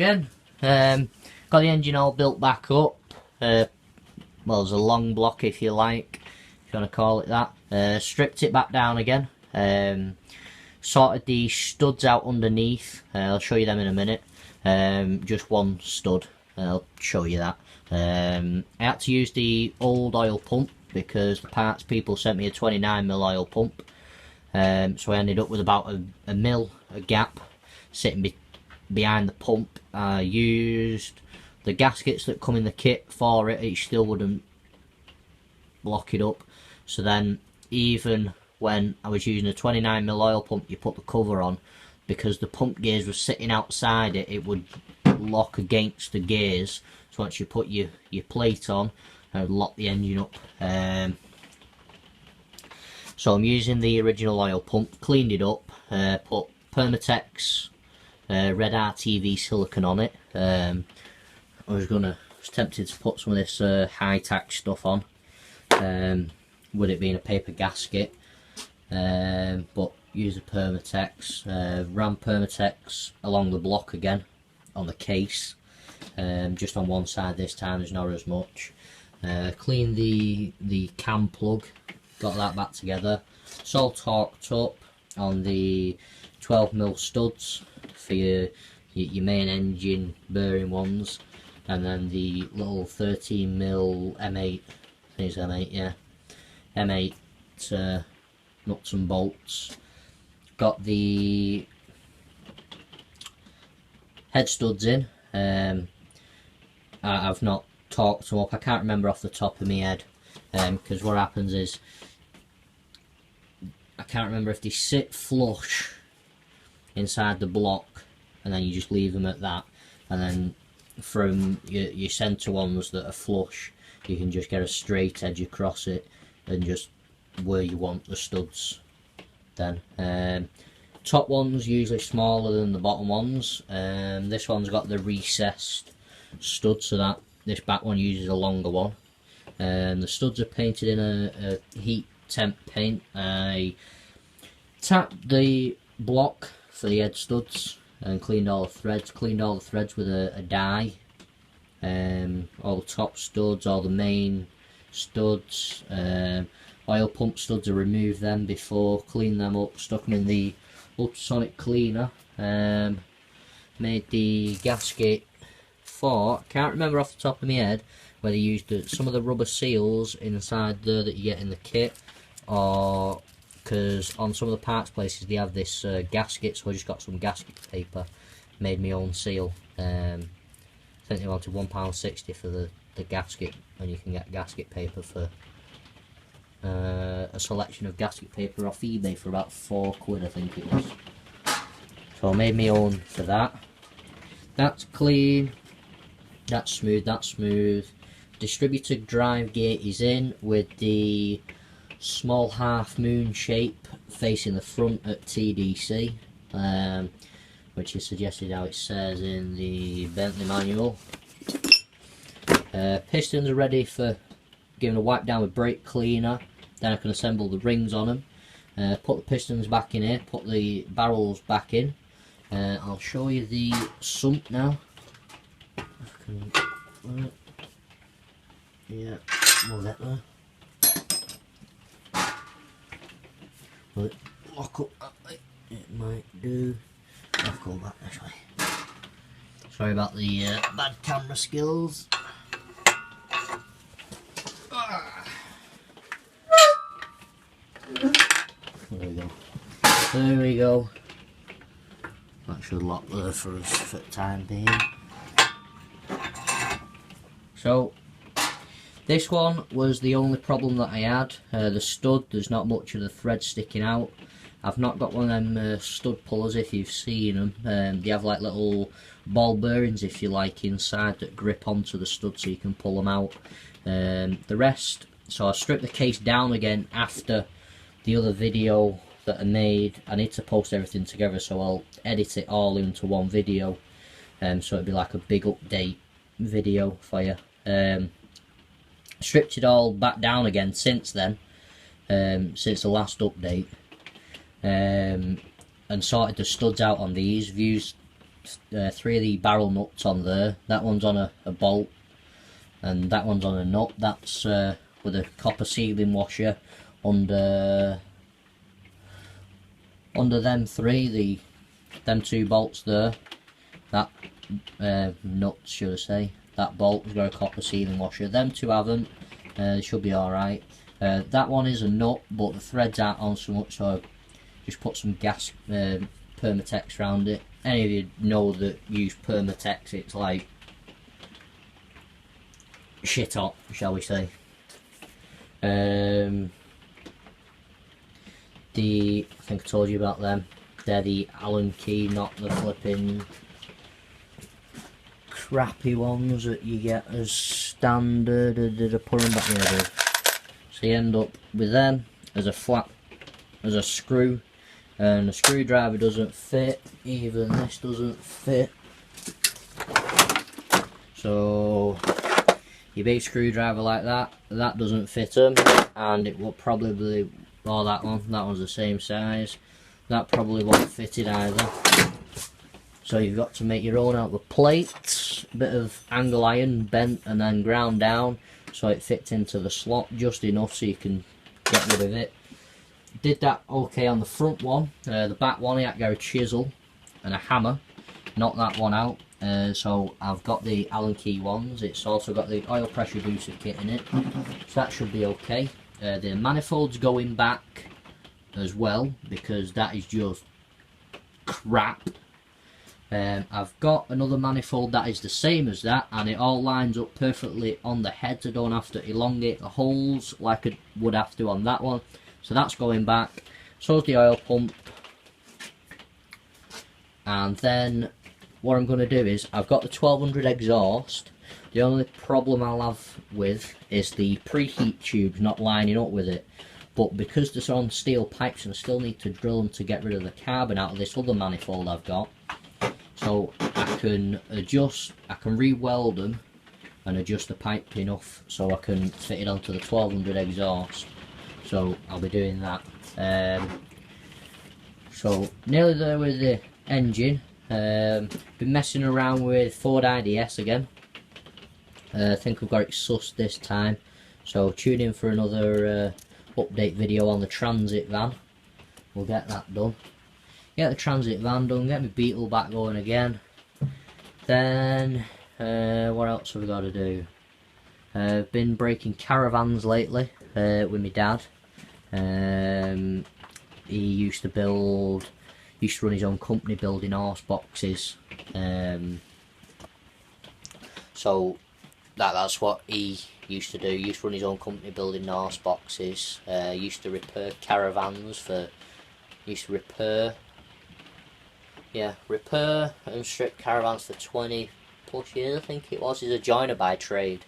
again. Got the engine all built back up. Well, there's a long block if you like, if you want to call it that. Stripped it back down again. Sorted the studs out underneath. I'll show you them in a minute. Just one stud. I'll show you that. I had to use the old oil pump because the parts people sent me a 29mm oil pump. So I ended up with about a mil, a gap, sitting behind the pump. I used the gaskets that come in the kit for it. It still wouldn't block it up. So then, even when I was using a 29mm oil pump, you put the cover on, because the pump gears were sitting outside it, it would lock against the gears. So once you put your plate on, it would lock the engine up. So I'm using the original oil pump, cleaned it up, put Permatex red RTV silicone on it. I was tempted to put some of this high-tack stuff on, with it being a paper gasket, but use the Permatex. Ran Permatex along the block again on the case, just on one side this time, there's not as much. Cleaned the cam plug, got that back together. It's all torqued up on the 12mm studs for your main engine bearing ones, and then the little 13mm M8, I think it's M8, yeah, M8 nuts and bolts. Got the head studs in. I've not torqued them up. I can't remember off the top of my head, because what happens is, I can't remember if they sit flush inside the block and then you just leave them at that, and then from your centre ones that are flush, you can just get a straight edge across it and just where you want the studs then. Top one's usually smaller than the bottom ones. This one's got the recessed stud, so that this back one uses a longer one. The studs are painted in a heat temp paint. I tapped the block for the head studs and cleaned all the threads. Cleaned all the threads with a dye. All the top studs, all the main studs, oil pump studs, I removed them before, cleaned them up, stuck them in the ultrasonic cleaner. Made the gasket for, I can't remember off the top of my head whether you used some of the rubber seals inside there that you get in the kit, or because on some of the parts places they have this gasket, so I just got some gasket paper, made my own seal. I think they wanted £1.60 for the gasket, and you can get gasket paper for a selection of gasket paper off eBay for about £4, I think it was. So I made my own for that. That's clean, that's smooth, that's smooth. Distributor drive gate is in with the small half moon shape facing the front at TDC, which is suggested how it says in the Bentley manual. Pistons are ready for giving a wipe down with brake cleaner, then I can assemble the rings on them. Put the pistons back in here, put the barrels back in. I'll show you the sump now. Yeah, we'll get there. Will it lock up that way? It might do. I'll go back this way. Sorry about the bad camera skills. There we go. There we go. That should lock there for us for the time being. So, this one was the only problem that I had. The stud, there's not much of the thread sticking out. I've not got one of them stud pullers, if you've seen them. They have like little ball bearings, if you like, inside that grip onto the stud so you can pull them out. The rest, so I stripped the case down again after the other video that I made. I need to post everything together, so I'll edit it all into one video, so it'll be like a big update video for you. Stripped it all back down again since then, since the last update, and sorted the studs out on these. I've used three of the barrel nuts on there. That one's on a bolt, and that one's on a nut. That's with a copper sealing washer under them three, them two bolts there. That nuts, should I say? That bolt has got a copper sealing washer. Them two haven't. They should be all right. That one is a nut, but the threads aren't on so much, so I just put some gas Permatex around it. Any of you know that use Permatex, it's like shit hot, shall we say. I think I told you about them. They're the Allen key, not the flipping crappy ones that you get as standard. Did I put them back in there? So you end up with them as a flat, as a screw, and the screwdriver doesn't fit. Even this doesn't fit. So your big screwdriver like that doesn't fit them, and it will probably, or that one's the same size. That probably won't fit it either. So you've got to make your own out of plates, a bit of angle iron bent and then ground down so it fits into the slot just enough so you can get rid of it. Did that okay on the front one. The back one I had to go a chisel and a hammer, knock that one out. So I've got the Allen key ones. It's also got the oil pressure booster kit in it, so that should be okay. The manifold's going back as well because that is just crap. I've got another manifold that is the same as that, and it all lines up perfectly on the heads. I don't have to elongate the holes like I would have to on that one, so that's going back. So is the oil pump. And then what I'm going to do is, I've got the 1200 exhaust. The only problem I'll have with is the preheat tubes not lining up with it, but because they're on steel pipes and I still need to drill them to get rid of the carbon out of this other manifold I've got, so I can adjust, I can re-weld them and adjust the pipe enough so I can fit it onto the 1200 exhaust. So I'll be doing that. So nearly there with the engine. Been messing around with Ford IDS again. I think we've got it sussed this time. So tune in for another update video on the Transit van. We'll get that done. Get the Transit van done, get my Beetle back going again. Then, what else have we got to do? I've been breaking caravans lately with my dad. He used to run his own company building horse boxes. So that's what he used to do. He used to run his own company building horse boxes. Used to repair caravans repair and strip caravans for 20 plus years, I think it was. He's a joiner by trade.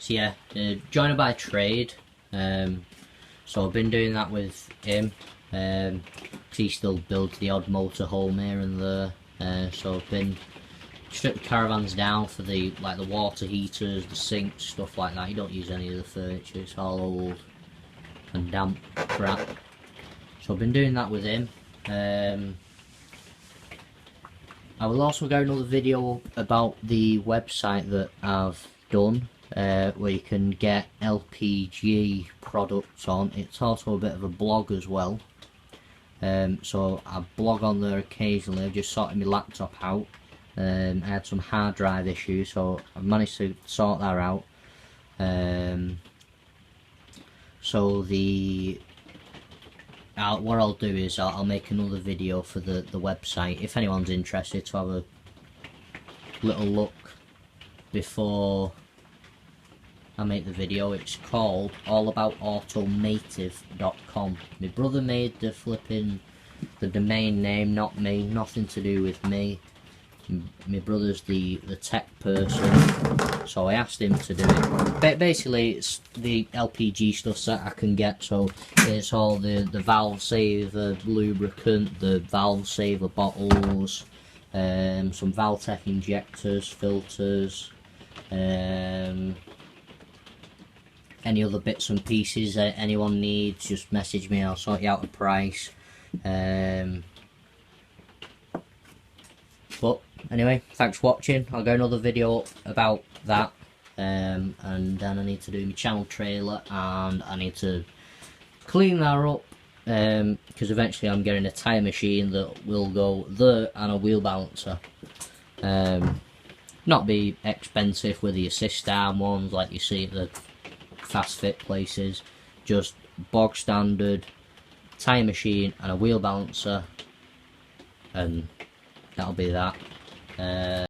So yeah, joiner by trade. So I've been doing that with him. He still builds the odd motorhome here and there. So I've been stripped the caravans down for the water heaters, the sinks, stuff like that. You don't use any of the furniture, it's all old and damp crap. So I've been doing that with him. I will also go another video about the website that I've done, where you can get LPG products on. It's also a bit of a blog as well. So I blog on there occasionally. I've just sorted my laptop out. I had some hard drive issues, so I've managed to sort that out. So what I'll do is I'll make another video for the website if anyone's interested to have a little look before I make the video. It's called allaboutautomotive.com. My brother made the domain name, not me, nothing to do with me. My brother's the tech person, so I asked him to do it. But basically it's the LPG stuff that I can get, so it's all the valve saver lubricant, the valve saver bottles, some Valtech injectors, filters, any other bits and pieces that anyone needs, just message me, I'll sort you out a price. But anyway, thanks for watching. I'll go another video about that, and then I need to do my channel trailer, and I need to clean that up, because eventually I'm getting a tyre machine that will go there and a wheel balancer. Not be expensive with the assist arm ones like you see at the fast fit places, just bog standard tyre machine and a wheel balancer, and that'll be that.